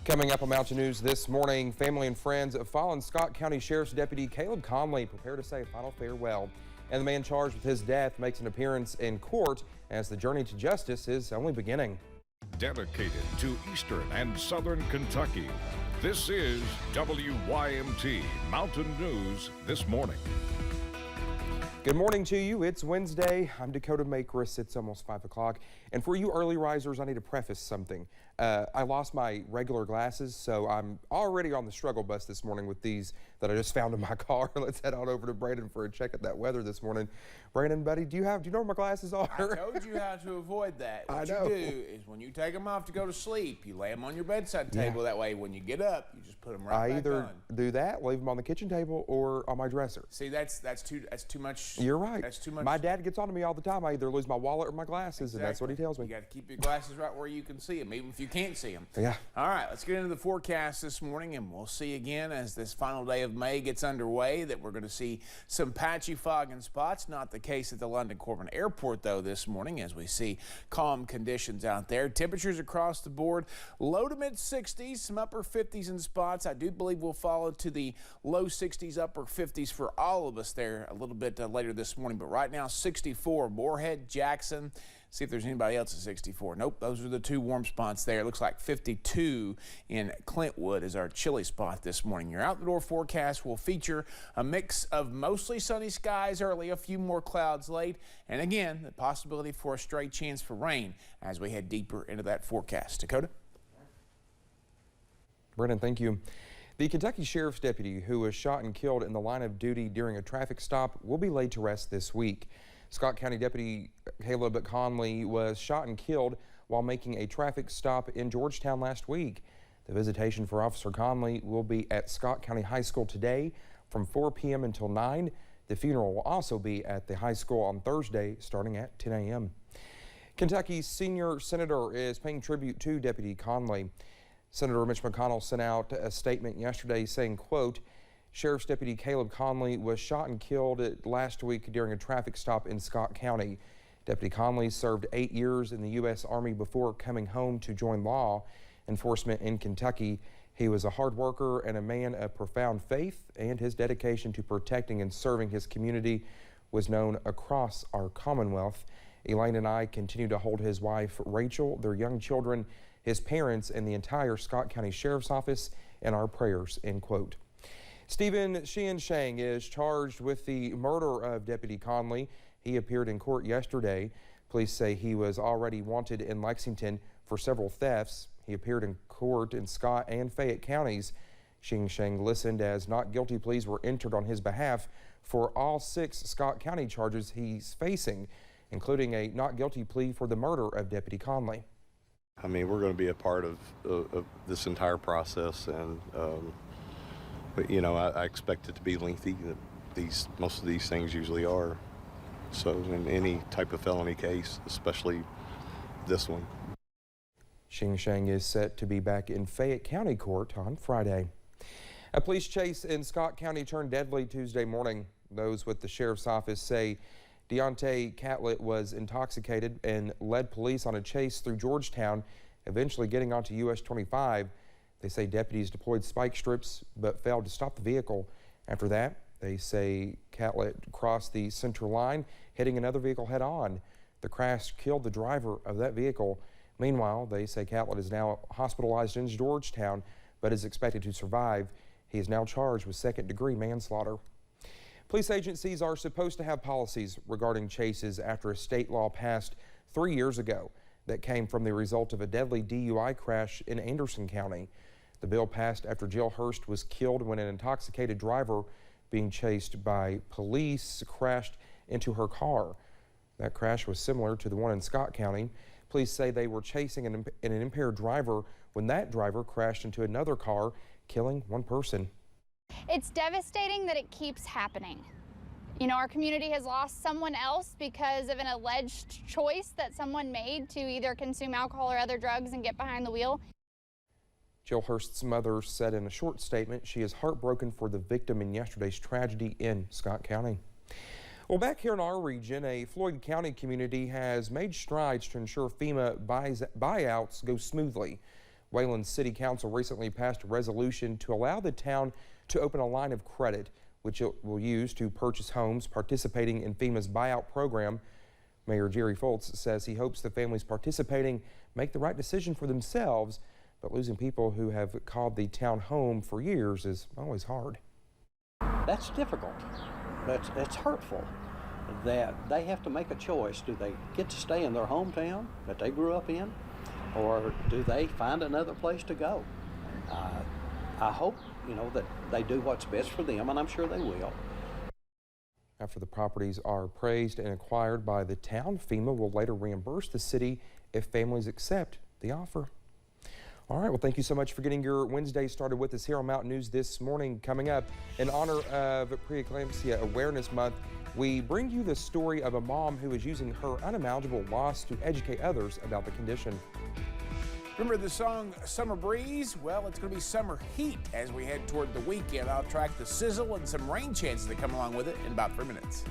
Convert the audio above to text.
Coming up on Mountain News this morning, family and friends of fallen Scott County Sheriff's Deputy Caleb Conley prepare to say a final farewell. And the man charged with his death makes an appearance in court as the journey to justice is only beginning. Dedicated to Eastern and Southern Kentucky, this is WYMT Mountain News This Morning. Good morning to you. It's Wednesday. I'm Dakota Makris. It's almost 5 o'clock. And for you early risers, I need to preface something. I lost my regular glasses, so I'm already on the struggle bus this morning with these that I just found in my car. Let's head on over to Brandon for a check at that weather this morning. Brandon, buddy, do you know where my glasses are? I told you how to avoid that. What you do is when you take them off to go to sleep, you lay them on your bedside table. That way, when you get up, you just put them right back on. I either do that, leave them on the kitchen table, or on my dresser. See, that's too much. You're right. That's too much. My dad gets on to me all the time. I either lose my wallet or my glasses, and that's what he tells me. You got to keep your glasses right where you can see them, even if you can't see them. Yeah. All right, let's get into the forecast this morning, and we'll see again as this final day of May gets underway that we're going to see some patchy fog in spots. Not the case at the London Corbin Airport, though, this morning as we see calm conditions out there. Temperatures across the board, low to mid 60s, some upper 50s in spots. I do believe we'll follow to the low 60s, upper 50s for all of us there a little bit later this morning. But right now, 64, Moorhead, Jackson. See if there's anybody else at 64. Nope, those are the two warm spots there. It looks like 52 in Clintwood is our chilly spot this morning. Your out-the-door forecast will feature a mix of mostly sunny skies early, a few more clouds late, and again, the possibility for a stray chance for rain as we head deeper into that forecast. Dakota? Brennan, thank you. The Kentucky Sheriff's Deputy who was shot and killed in the line of duty during a traffic stop will be laid to rest this week. Scott County Deputy Caleb Conley was shot and killed while making a traffic stop in Georgetown last week. The visitation for Officer Conley will be at Scott County High School today from 4 p.m. until 9. The funeral will also be at the high school on Thursday starting at 10 a.m. Kentucky's senior senator is paying tribute to Deputy Conley. Senator Mitch McConnell sent out a statement yesterday saying, quote, Sheriff's Deputy Caleb Conley was shot and killed last week during a traffic stop in Scott County. Deputy Conley served 8 years in the U.S. Army before coming home to join law enforcement in Kentucky. He was a hard worker and a man of profound faith, and his dedication to protecting and serving his community was known across our Commonwealth. Elaine and I continue to hold his wife, Rachel, their young children, his parents, and the entire Scott County Sheriff's Office in our prayers, end quote. Stephen Shang is charged with the murder of Deputy Conley. He appeared in court yesterday. Police say he was already wanted in Lexington for several thefts. He appeared in court in Scott and Fayette counties. Shang listened as not guilty pleas were entered on his behalf for all 6 Scott County charges he's facing, including a not guilty plea for the murder of Deputy Conley. I mean, we're going to be a part of this entire process, and but, you know, I expect it to be lengthy. Most of these things usually are. So in any type of felony case, especially this one. Shang is set to be back in Fayette County Court on Friday. A police chase in Scott County turned deadly Tuesday morning. Those with the sheriff's office say Deontay Catlett was intoxicated and led police on a chase through Georgetown, eventually getting onto US 25. They say deputies deployed spike strips but failed to stop the vehicle. After that, they say Catlett crossed the center line, hitting another vehicle head on. The crash killed the driver of that vehicle. Meanwhile, they say Catlett is now hospitalized in Georgetown but is expected to survive. He is now charged with second-degree manslaughter. Police agencies are supposed to have policies regarding chases after a state law passed 3 years ago that came from the result of a deadly DUI crash in Anderson County. The bill passed after Jill Hurst was killed when an intoxicated driver being chased by police crashed into her car. That crash was similar to the one in Scott County. Police say they were chasing an impaired driver when that driver crashed into another car, killing one person. It's devastating that it keeps happening. You know, our community has lost someone else because of an alleged choice that someone made to either consume alcohol or other drugs and get behind the wheel. Jill Hurst's mother said in a short statement she is heartbroken for the victim in yesterday's tragedy in Scott County. Well, back here in our region, a Floyd County community has made strides to ensure FEMA buyouts go smoothly. Wayland City Council recently passed a resolution to allow the town to open a line of credit, which it will use to purchase homes participating in FEMA's buyout program. Mayor Jerry Foltz says he hopes the families participating make the right decision for themselves, but losing people who have called the town home for years is always hard. That's difficult. It's hurtful that they have to make a choice. Do they get to stay in their hometown that they grew up in, or do they find another place to go? I hope, that they do what's best for them, and I'm sure they will. After the properties are appraised and acquired by the town, FEMA will later reimburse the city if families accept the offer. All right, well, thank you so much for getting your Wednesday started with us here on Mountain News this morning. Coming up, in honor of Preeclampsia Awareness Month, we bring you the story of a mom who is using her unimaginable loss to educate others about the condition. Remember the song Summer Breeze? Well, it's going to be summer heat as we head toward the weekend. I'll track the sizzle and some rain chances that come along with it in about 3 minutes.